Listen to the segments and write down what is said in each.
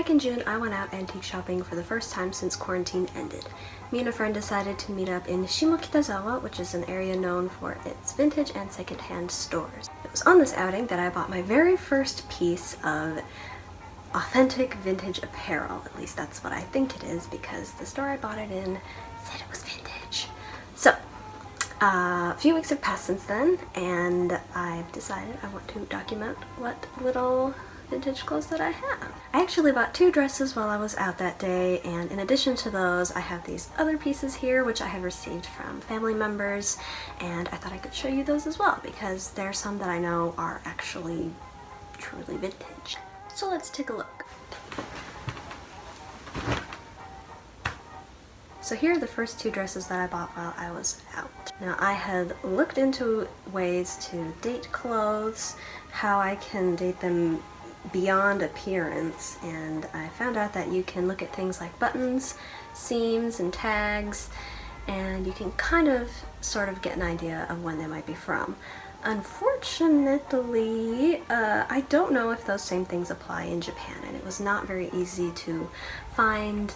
Back in June, I went out antique shopping for the first time since quarantine ended. Me and a friend decided to meet up in Shimokitazawa, which is an area known for its vintage and secondhand stores. It was on this outing that I bought my very first piece of authentic vintage apparel. At least that's what I think it is, because the store I bought it in said it was vintage. So, a few weeks have passed since then, and I've decided I want to document what little vintage clothes that I have. I actually bought 2 dresses while I was out that day, and in addition to those, I have these other pieces here which I have received from family members, and I thought I could show you those as well because there are some that I know are actually truly vintage. So let's take a look. So here are the first 2 dresses that I bought while I was out. Now, I had looked into ways to date clothes, how I can date them beyond appearance, and I found out that you can look at things like buttons, seams, and tags, and you can kind of sort of get an idea of when they might be from. Unfortunately, I don't know if those same things apply in Japan, and it was not very easy to find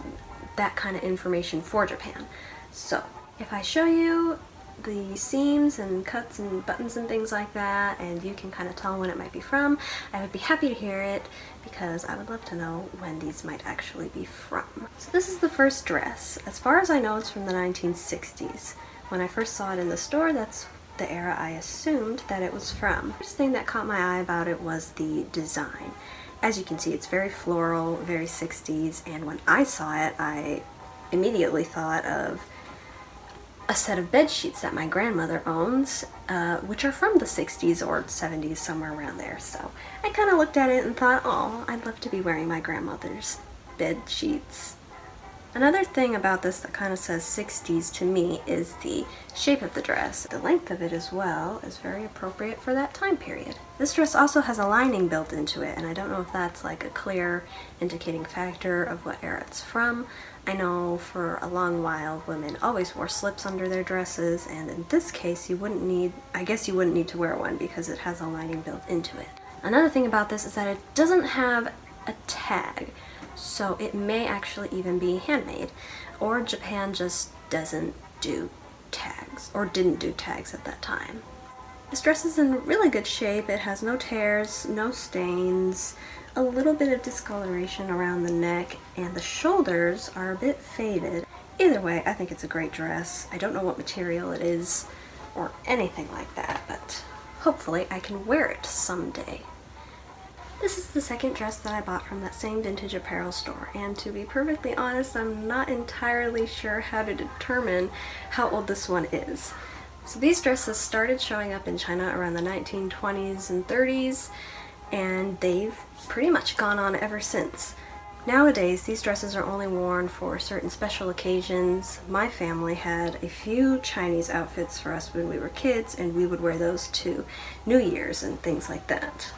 that kind of information for Japan. So, if I show you the seams and cuts and buttons and things like that, and you can kind of tell when it might be from, I would be happy to hear it because I would love to know when these might actually be from. So this is the first dress. As far as I know, it's from the 1960s. When I first saw it in the store, that's the era I assumed that it was from. The first thing that caught my eye about it was the design. As you can see, it's very floral, very 60s, and when I saw it, I immediately thought of a set of bed sheets that my grandmother owns, which are from the 60s or 70s, somewhere around there. So I kind of looked at it and thought, oh, I'd love to be wearing my grandmother's bed sheets. Another thing about this that kind of says 60s to me is the shape of the dress. The length of it as well is very appropriate for that time period. This dress also has a lining built into it, and I don't know if that's like a clear indicating factor of what era it's from. I know for a long while women always wore slips under their dresses, and in this case I guess you wouldn't need to wear one because it has a lining built into it. Another thing about this is that it doesn't have a tag, so it may actually even be handmade, or Japan just doesn't do tags, or didn't do tags at that time. This dress is in really good shape. It has no tears, no stains, a little bit of discoloration around the neck, and the shoulders are a bit faded. Either way, I think it's a great dress. I don't know what material it is or anything like that, but hopefully I can wear it someday. This is the second dress that I bought from that same vintage apparel store, and to be perfectly honest, I'm not entirely sure how to determine how old this one is. So these dresses started showing up in China around the 1920s and 30s, and they've pretty much gone on ever since. Nowadays, these dresses are only worn for certain special occasions. My family had a few Chinese outfits for us when we were kids, and we would wear those to New Year's and things like that.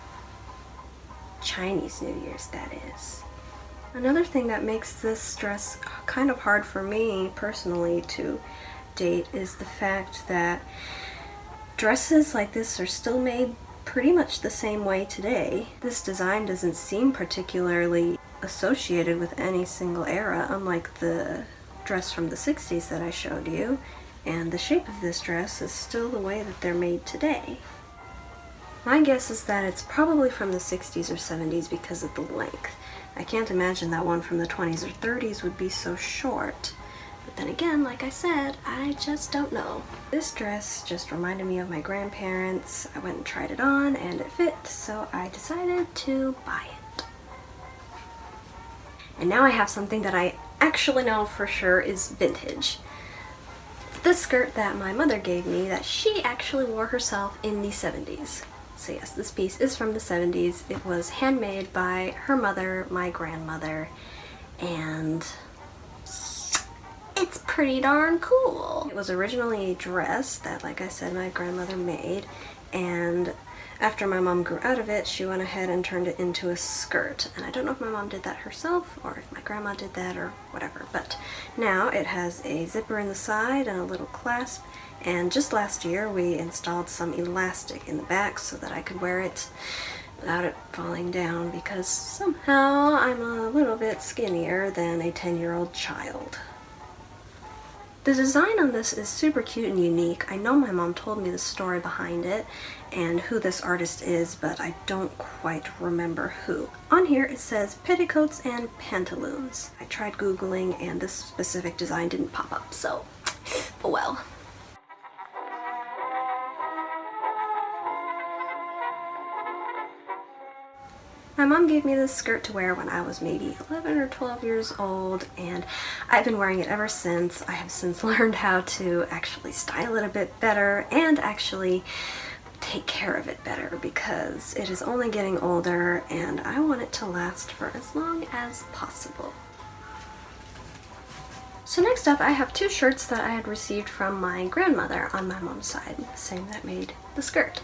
Chinese New Year's, that is. Another thing that makes this dress kind of hard for me personally to date is the fact that dresses like this are still made pretty much the same way today. This design doesn't seem particularly associated with any single era, unlike the dress from the 60s that I showed you, and the shape of this dress is still the way that they're made today. My guess is that it's probably from the 60s or 70s because of the length. I can't imagine that one from the 20s or 30s would be so short. But then again, like I said, I just don't know. This dress just reminded me of my grandparents. I went and tried it on and it fit, so I decided to buy it. And now I have something that I actually know for sure is vintage. It's this skirt that my mother gave me that she actually wore herself in the 70s. So yes, this piece is from the 70s. It was handmade by her mother, my grandmother, and it's pretty darn cool. It was originally a dress that, like I said, my grandmother made, and after my mom grew out of it, she went ahead and turned it into a skirt. And I don't know if my mom did that herself or if my grandma did that or whatever, but now it has a zipper in the side and a little clasp. And just last year we installed some elastic in the back so that I could wear it without it falling down because somehow I'm a little bit skinnier than a 10-year-old child. The design on this is super cute and unique. I know my mom told me the story behind it and who this artist is, but I don't quite remember who. On here it says petticoats and pantaloons. I tried Googling and this specific design didn't pop up, so oh well. My mom gave me this skirt to wear when I was maybe 11 or 12 years old, and I've been wearing it ever since. I have since learned how to actually style it a bit better and actually take care of it better because it is only getting older and I want it to last for as long as possible. So next up I have two shirts that I had received from my grandmother on my mom's side, the same that made the skirt.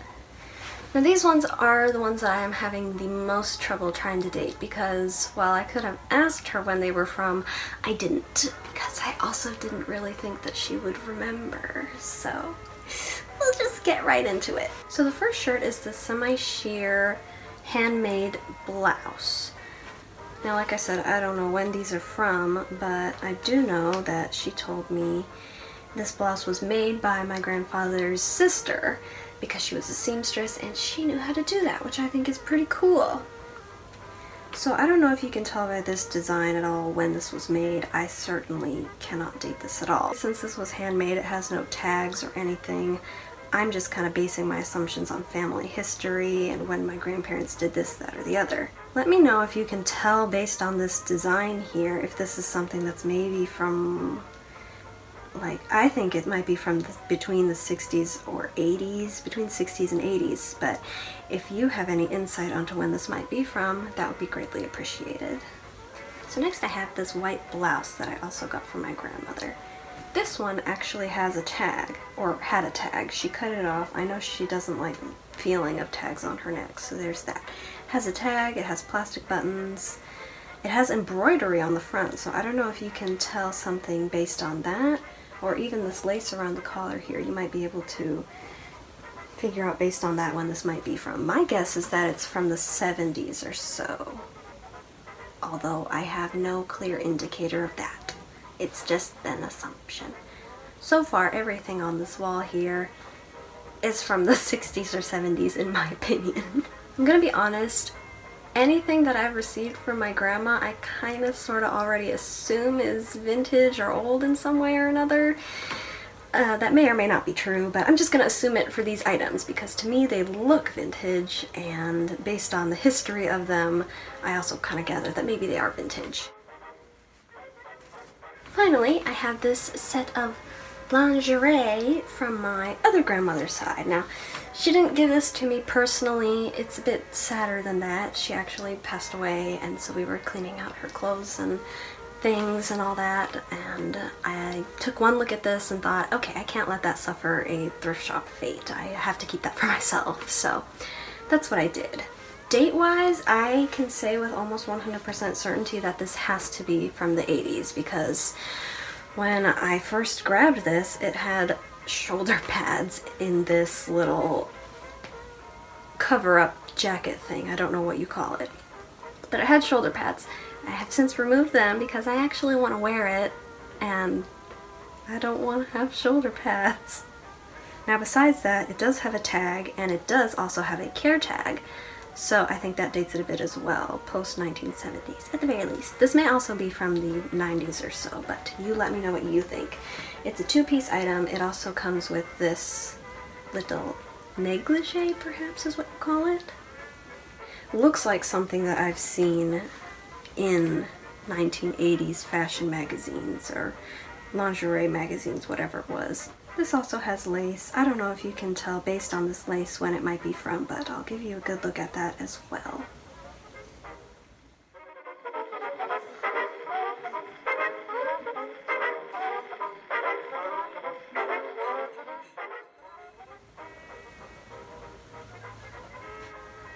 Now these ones are the ones that I am having the most trouble trying to date because while I could have asked her when they were from, I didn't because I also didn't really think that she would remember. So we'll just get right into it. So the first shirt is the semi-sheer handmade blouse. Now like I said, I don't know when these are from, but I do know that she told me this blouse was made by my grandfather's sister because she was a seamstress and she knew how to do that, which I think is pretty cool. So I don't know if you can tell by this design at all when this was made. I certainly cannot date this at all. Since this was handmade, it has no tags or anything. I'm just kind of basing my assumptions on family history and when my grandparents did this, that, or the other. Let me know if you can tell based on this design here if this is something that's maybe from, like, I think it might be from between the 60s or 80s, between 60s and 80s, but if you have any insight onto when this might be from, that would be greatly appreciated. So next I have this white blouse that I also got from my grandmother. This one actually has a tag, or had a tag. She cut it off. I know she doesn't like the feeling of tags on her neck, so there's that. It has a tag, it has plastic buttons, it has embroidery on the front, so I don't know if you can tell something based on that, or even this lace around the collar here. You might be able to figure out based on that when this might be from. My guess is that it's from the 70s or so, although I have no clear indicator of that. It's just an assumption. So far, everything on this wall here is from the 60s or 70s in my opinion. I'm gonna be honest, anything that I've received from my grandma, I kind of sort of already assume is vintage or old in some way or another. That may or may not be true, but I'm just going to assume it for these items because to me they look vintage, and based on the history of them, I also kind of gather that maybe they are vintage. Finally, I have this set of lingerie from my other grandmother's side. Now, she didn't give this to me personally. It's a bit sadder than that. She actually passed away, and so we were cleaning out her clothes and things and all that, and I took one look at this and thought, okay, I can't let that suffer a thrift shop fate. I have to keep that for myself, so that's what I did. Date-wise, I can say with almost 100% certainty that this has to be from the 80s because when I first grabbed this, it had shoulder pads in this little cover-up jacket thing. I don't know what you call it, but it had shoulder pads. I have since removed them because I actually want to wear it and I don't want to have shoulder pads. Now besides that, it does have a tag and it does also have a care tag, so I think that dates it a bit as well, post 1970s at the very least. This may also be from the 90s or so, but you let me know what you think. It's a two-piece item. It also comes with this little negligee, perhaps is what you call it. Looks like something that I've seen in 1980s fashion magazines or lingerie magazines, whatever it was. This also has lace. I don't know if you can tell based on this lace when it might be from, but I'll give you a good look at that as well.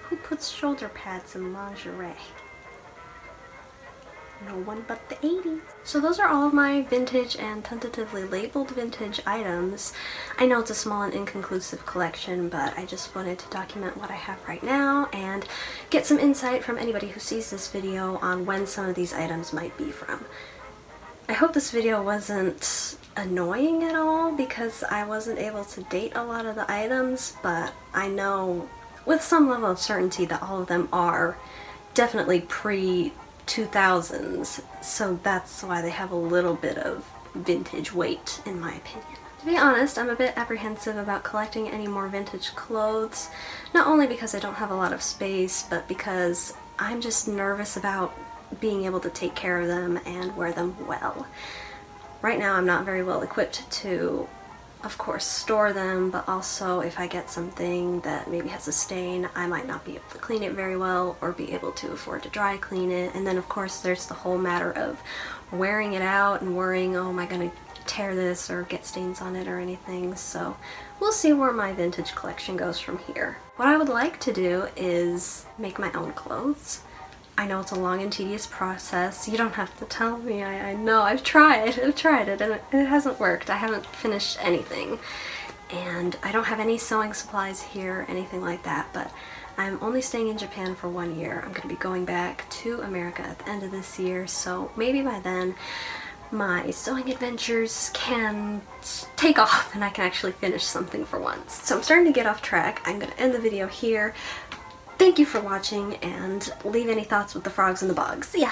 Who puts shoulder pads in lingerie? no one but the 80s. So those are all of my vintage and tentatively labeled vintage items. I know it's a small and inconclusive collection, but I just wanted to document what I have right now and get some insight from anybody who sees this video on when some of these items might be from. I hope this video wasn't annoying at all because I wasn't able to date a lot of the items, but I know with some level of certainty that all of them are definitely pre-2000s, so that's why they have a little bit of vintage weight in my opinion. To be honest, I'm a bit apprehensive about collecting any more vintage clothes, not only because I don't have a lot of space, but because I'm just nervous about being able to take care of them and wear them well. Right now I'm not very well equipped to, of course, store them, but also if I get something that maybe has a stain, I might not be able to clean it very well or be able to afford to dry clean it. And then of course there's the whole matter of wearing it out and worrying, oh, am I gonna tear this or get stains on it or anything. So we'll see where my vintage collection goes from here. What I would like to do is make my own clothes. I know it's a long and tedious process. You don't have to tell me. I know. I've tried it and it hasn't worked. I haven't finished anything. And I don't have any sewing supplies here, anything like that, but I'm only staying in Japan for 1 year. I'm going to be going back to America at the end of this year, so maybe by then my sewing adventures can take off and I can actually finish something for once. So I'm starting to get off track. I'm going to end the video here. Thank you for watching, and leave any thoughts with the frogs and the bugs. See ya!